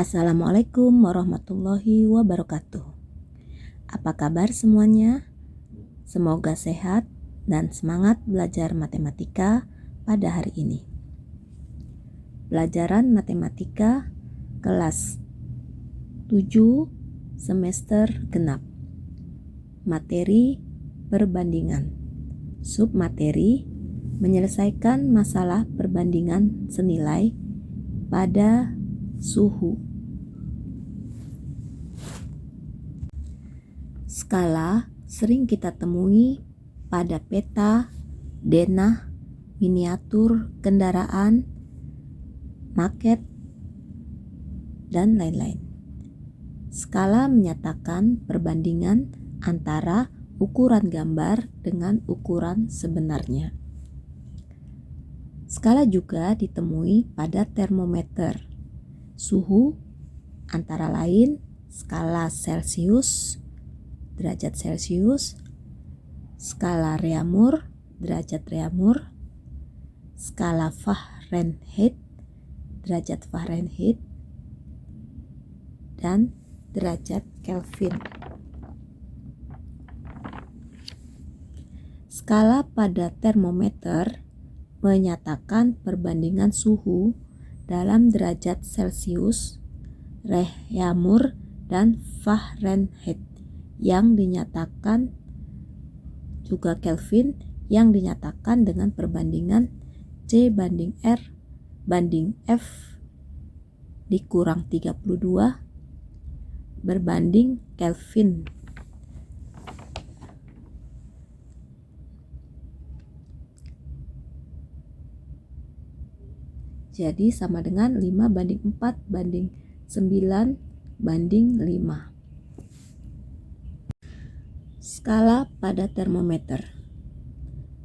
Assalamualaikum warahmatullahi wabarakatuh. Apa kabar semuanya? Semoga sehat dan semangat belajar matematika pada hari ini. Pelajaran matematika kelas 7 semester genap. Materi perbandingan. Submateri menyelesaikan masalah perbandingan senilai pada suhu. Skala sering kita temui pada peta, denah, miniatur kendaraan, maket, dan lain-lain. Skala menyatakan perbandingan antara ukuran gambar dengan ukuran sebenarnya. Skala juga ditemui pada termometer. Suhu antara lain skala Celcius, derajat Celcius, skala Reaumur, derajat Reaumur, skala Fahrenheit, derajat Fahrenheit, dan derajat Kelvin. Skala pada termometer menyatakan perbandingan suhu dalam derajat Celcius, Reaumur, dan Fahrenheit yang dinyatakan juga Kelvin yang dinyatakan dengan perbandingan C banding R banding F dikurang 32 berbanding Kelvin. Jadi sama dengan 5 banding 4 banding 9 banding 5. Skala pada termometer.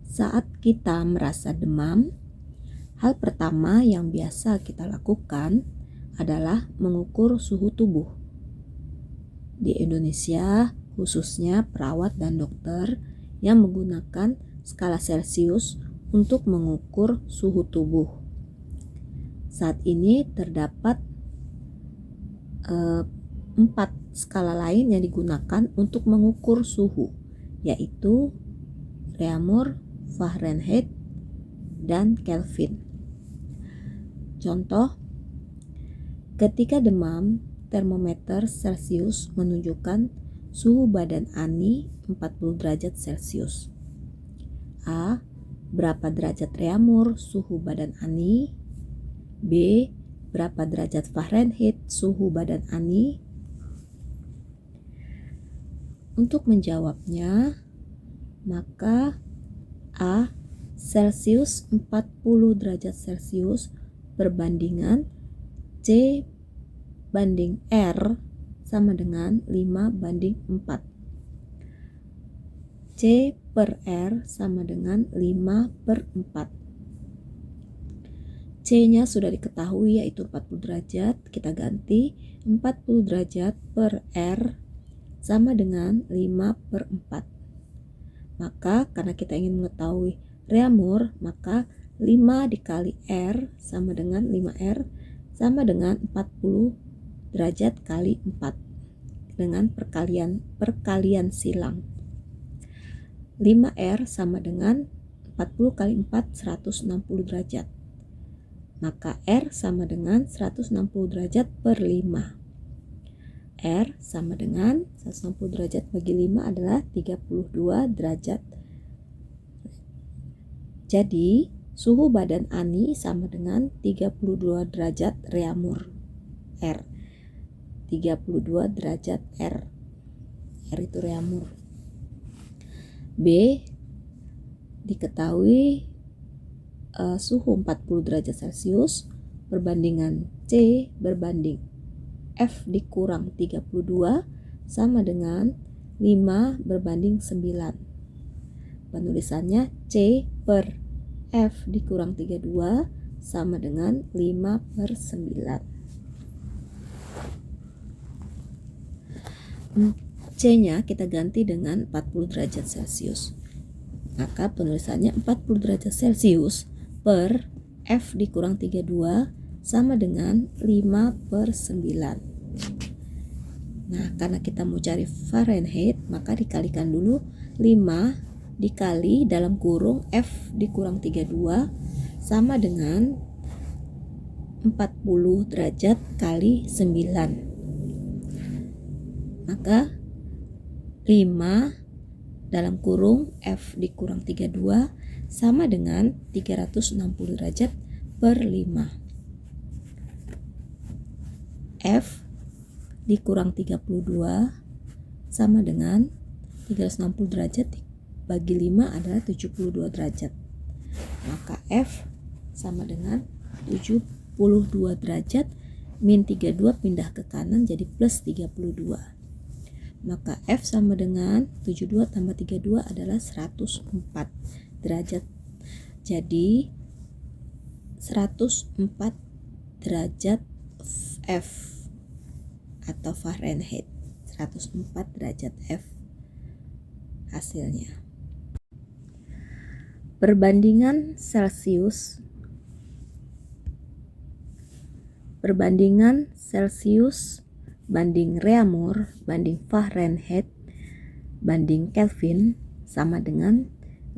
Saat kita merasa demam, hal pertama yang biasa kita lakukan adalah mengukur suhu tubuh. Di Indonesia, khususnya perawat dan dokter yang menggunakan skala Celcius untuk mengukur suhu tubuh. Saat ini terdapat 4 skala lain yang digunakan untuk mengukur suhu, yaitu Reaumur, Fahrenheit, dan Kelvin. Contoh, ketika demam, termometer Celcius menunjukkan suhu badan Ani 40 derajat Celcius. A. Berapa derajat Reaumur suhu badan Ani? B. Berapa derajat Fahrenheit suhu badan Ani? Untuk menjawabnya, maka A. Celcius 40 derajat Celcius perbandingan C banding R sama dengan 5 banding 4. C per R sama dengan 5 per 4. C-nya sudah diketahui yaitu 40 derajat, kita ganti 40 derajat per R sama dengan 5 per 4. Maka karena kita ingin mengetahui Reaumur, maka 5 dikali R sama dengan 5R sama dengan 40 derajat kali 4 dengan perkalian silang. 5R sama dengan 40 kali 4 160 derajat. Maka R sama dengan 160 derajat per 5. R sama dengan 160 derajat bagi 5 adalah 32 derajat. Jadi, suhu badan Ani sama dengan 32 derajat Reaumur R. 32 derajat R. R itu Reaumur. B. Diketahui suhu 40 derajat Celcius perbandingan C berbanding F dikurang 32 sama dengan 5 berbanding 9. Penulisannya C per F dikurang 32 sama dengan 5 per 9. C-nya kita ganti dengan 40 derajat Celcius. Maka penulisannya 40 derajat Celcius per F dikurang 32 sama dengan 5 per 9. Nah, karena kita mau cari Fahrenheit, maka dikalikan dulu 5 dikali dalam kurung F dikurang 32 sama dengan 40 derajat kali 9. Maka 5 dalam kurung F dikurang 32 sama dengan 360 derajat per 5. F dikurang 32 sama dengan 360 derajat bagi 5 adalah 72 derajat. Maka F sama dengan 72 derajat min 32 pindah ke kanan jadi plus 32. Maka F sama dengan 72 tambah 32 adalah 104 derajat. Jadi 104 derajat F atau Fahrenheit, 104 derajat F hasilnya. Perbandingan Celsius banding Reaumur banding Fahrenheit banding Kelvin sama dengan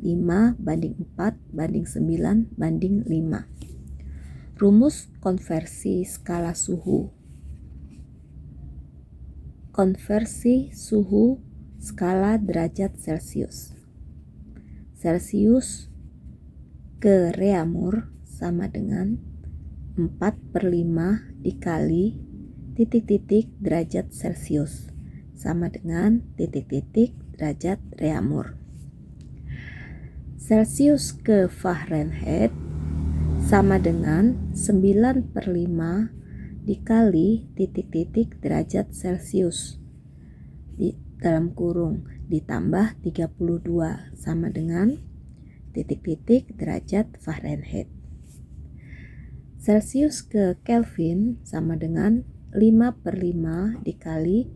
5 banding 4 banding 9 banding 5. Rumus konversi skala suhu. Konversi suhu skala derajat Celsius. Celsius ke Reaumur sama dengan 4/5 dikali titik-titik derajat Celsius sama dengan titik-titik derajat Reaumur. Celsius ke Fahrenheit sama dengan 9/5 dikali titik-titik derajat Celsius di dalam kurung ditambah 32 sama dengan titik-titik derajat Fahrenheit. Celsius ke Kelvin sama dengan 5/5 dikali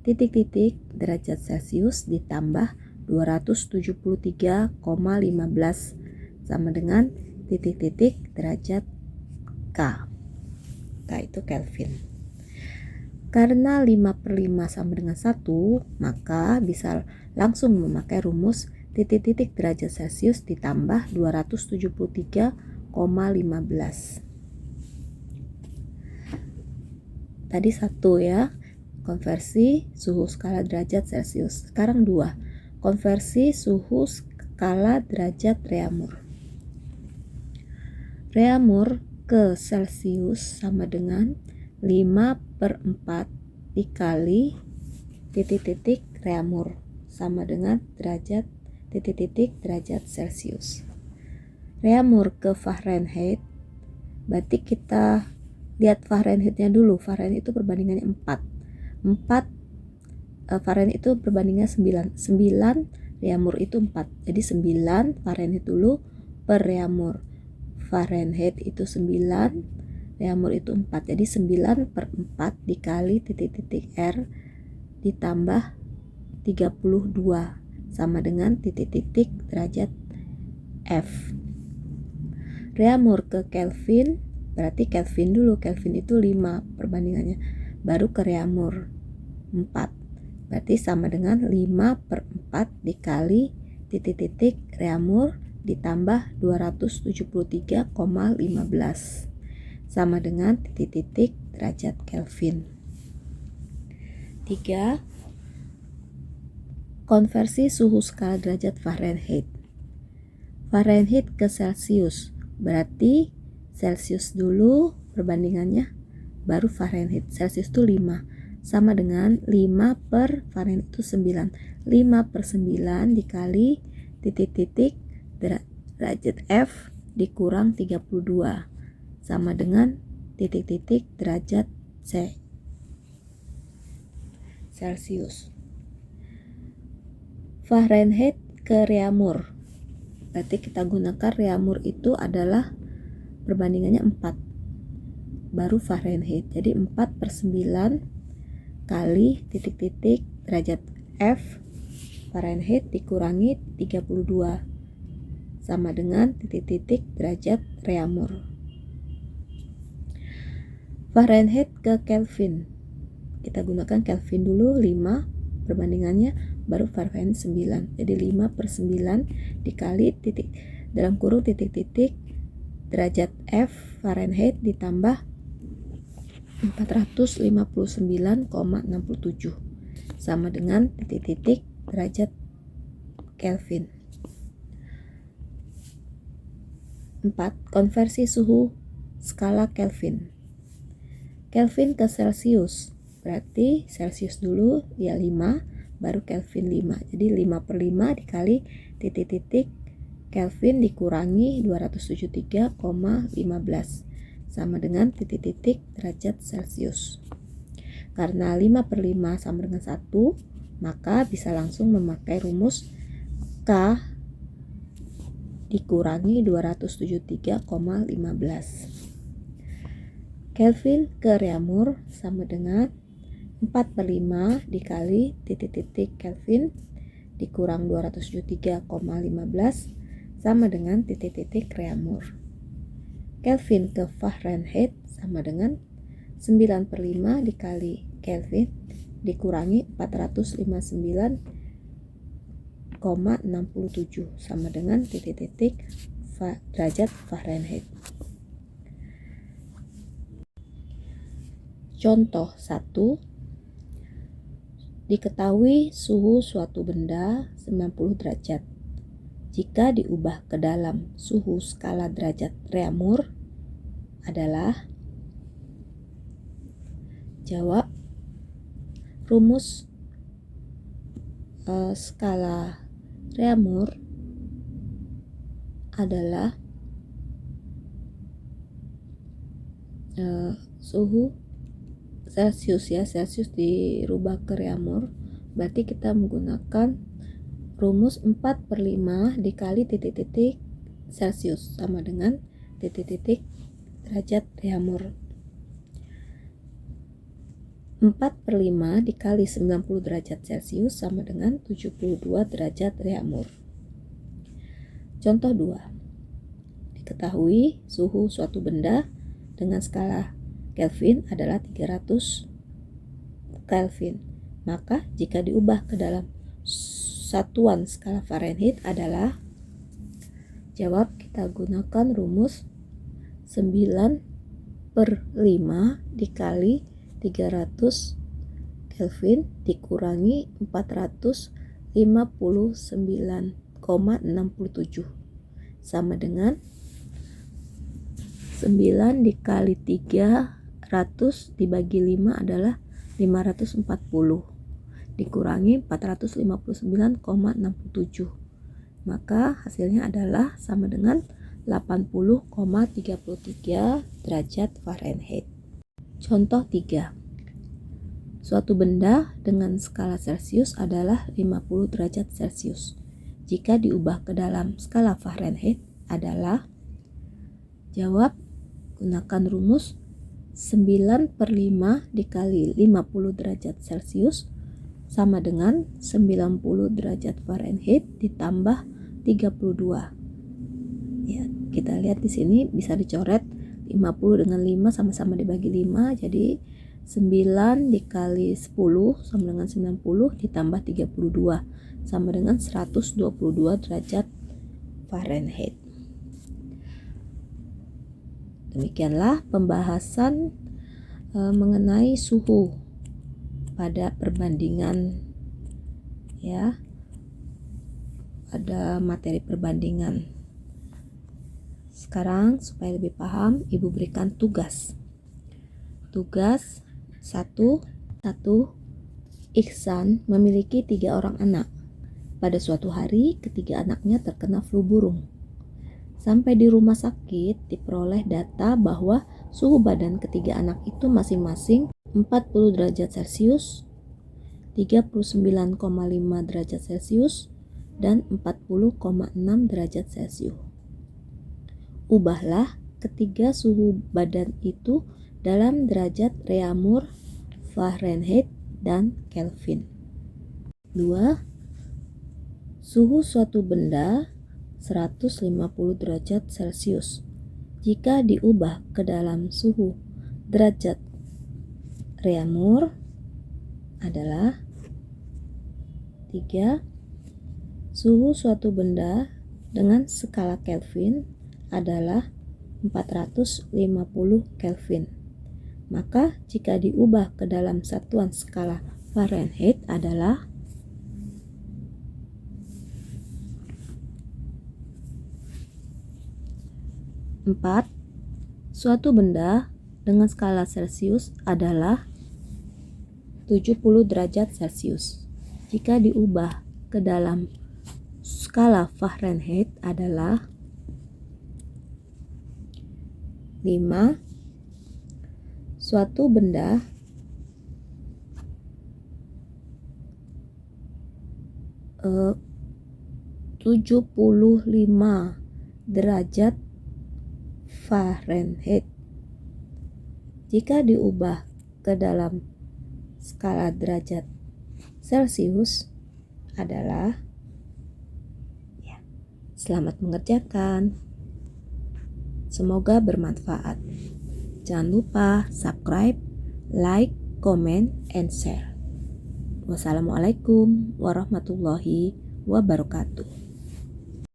titik-titik derajat Celsius ditambah 273,15 sama dengan titik-titik derajat K. K itu Kelvin. Karena 5/5 sama dengan 1, maka bisa langsung memakai rumus titik-titik derajat Celsius ditambah 273,15. Tadi 1 ya, konversi suhu skala derajat Celsius. Sekarang 2, konversi suhu skala derajat Reaumur. Reaumur ke Celsius sama dengan 5/4 dikali titik-titik Reaumur sama dengan derajat titik-titik derajat Celsius. Reaumur ke Fahrenheit, berarti kita lihat Fahrenheitnya dulu. Fahrenheit itu perbandingannya 4 Fahrenheit itu perbandingannya 9 Reaumur itu 4. Jadi 9 Fahrenheit dulu per Reaumur. Fahrenheit itu 9, Reaumur itu 4. Jadi 9/4 dikali titik-titik R ditambah 32 sama dengan titik-titik derajat F. Reaumur ke Kelvin, berarti Kelvin dulu. Kelvin itu 5 perbandingannya. Baru ke Reaumur 4. Berarti sama dengan 5/4 dikali titik-titik Reaumur ditambah 273,15 sama dengan titik-titik derajat Kelvin. 3. Konversi suhu skala derajat Fahrenheit. Fahrenheit ke Celsius, berarti Celsius dulu perbandingannya, baru Fahrenheit. Celsius itu 5 sama dengan 5 per Fahrenheit itu 9. 5/9 dikali titik-titik derajat F dikurang 32 sama dengan titik-titik derajat C Celsius. Fahrenheit ke Reaumur, berarti kita gunakan Reaumur itu adalah perbandingannya 4 baru Fahrenheit. Jadi 4/9 kali titik-titik derajat F Fahrenheit dikurangi 32 sama dengan titik-titik derajat Reaumur. Fahrenheit ke Kelvin. Kita gunakan Kelvin dulu 5 perbandingannya, baru Fahrenheit 9. Jadi 5/9 dikali titik dalam kurung titik-titik derajat F Fahrenheit ditambah 459,67 sama dengan titik-titik derajat Kelvin. 4. Konversi suhu skala Kelvin. Kelvin ke Celsius, berarti Celsius dulu ya 5, baru Kelvin 5. Jadi 5/5 dikali titik-titik Kelvin dikurangi 273,15 sama dengan titik-titik derajat Celsius. Karena 5/5 sama dengan 1, maka bisa langsung memakai rumus K dikurangi 273,15. Kelvin ke Reaumur sama dengan 4/5 dikali titik-titik Kelvin dikurang 273,15 sama dengan titik-titik Reaumur. Kelvin ke Fahrenheit sama dengan 9/5 dikali Kelvin dikurangi 459,67 sama dengan titik-titik derajat Fahrenheit. Contoh 1. Diketahui suhu suatu benda 90 derajat. Jika diubah ke dalam suhu skala derajat Reaumur adalah, jawab, rumus skala Reaumur adalah suhu Celsius ya, Celsius dirubah ke Reaumur, berarti kita menggunakan rumus 4/5 dikali titik-titik Celsius sama dengan titik-titik derajat Reaumur. 4/5 dikali 90 derajat Celsius sama dengan 72 derajat Reaumur. Contoh 2. Diketahui suhu suatu benda dengan skala Kelvin adalah 300 Kelvin. Maka jika diubah ke dalam satuan skala Fahrenheit adalah, jawab, kita gunakan rumus 9/5 dikali 300 Kelvin dikurangi 459,67 sama dengan 9 dikali 300 dibagi 5 adalah 540 dikurangi 459,67, maka hasilnya adalah sama dengan 80,33 derajat Fahrenheit. Contoh 3. Suatu benda dengan skala Celsius adalah 50 derajat Celsius. Jika diubah ke dalam skala Fahrenheit adalah, jawab, gunakan rumus 9/5 dikali 50 derajat Celsius sama dengan 90 derajat Fahrenheit ditambah 32. Ya, kita lihat di sini bisa dicoret 50 dengan 5 sama-sama dibagi 5, jadi 9 dikali 10 sama dengan 90 ditambah 32 sama dengan 122 derajat Fahrenheit. Demikianlah pembahasan mengenai suhu pada perbandingan ya, pada materi perbandingan. Sekarang supaya lebih paham, Ibu berikan tugas. Tugas 1. Ihsan memiliki 3 orang anak. Pada suatu hari, ketiga anaknya terkena flu burung. Sampai di rumah sakit diperoleh data bahwa suhu badan ketiga anak itu masing-masing 40 derajat Celcius, 39,5 derajat Celcius, dan 40,6 derajat Celcius. Ubahlah ketiga suhu badan itu dalam derajat Reaumur, Fahrenheit, dan Kelvin. 2. Suhu suatu benda 150 derajat Celcius. Jika diubah ke dalam suhu derajat Reaumur adalah 3. Suhu suatu benda dengan skala Kelvin adalah 450 Kelvin. Maka jika diubah ke dalam satuan skala Fahrenheit adalah 4. Suatu benda dengan skala Celcius adalah 70 derajat Celcius. Jika diubah ke dalam skala Fahrenheit adalah 5. Suatu benda eh, 75 derajat Fahrenheit. Jika diubah ke dalam skala derajat Celcius adalah Selamat mengerjakan. Semoga bermanfaat. Jangan lupa subscribe, like, comment, and share. Wassalamualaikum warahmatullahi wabarakatuh.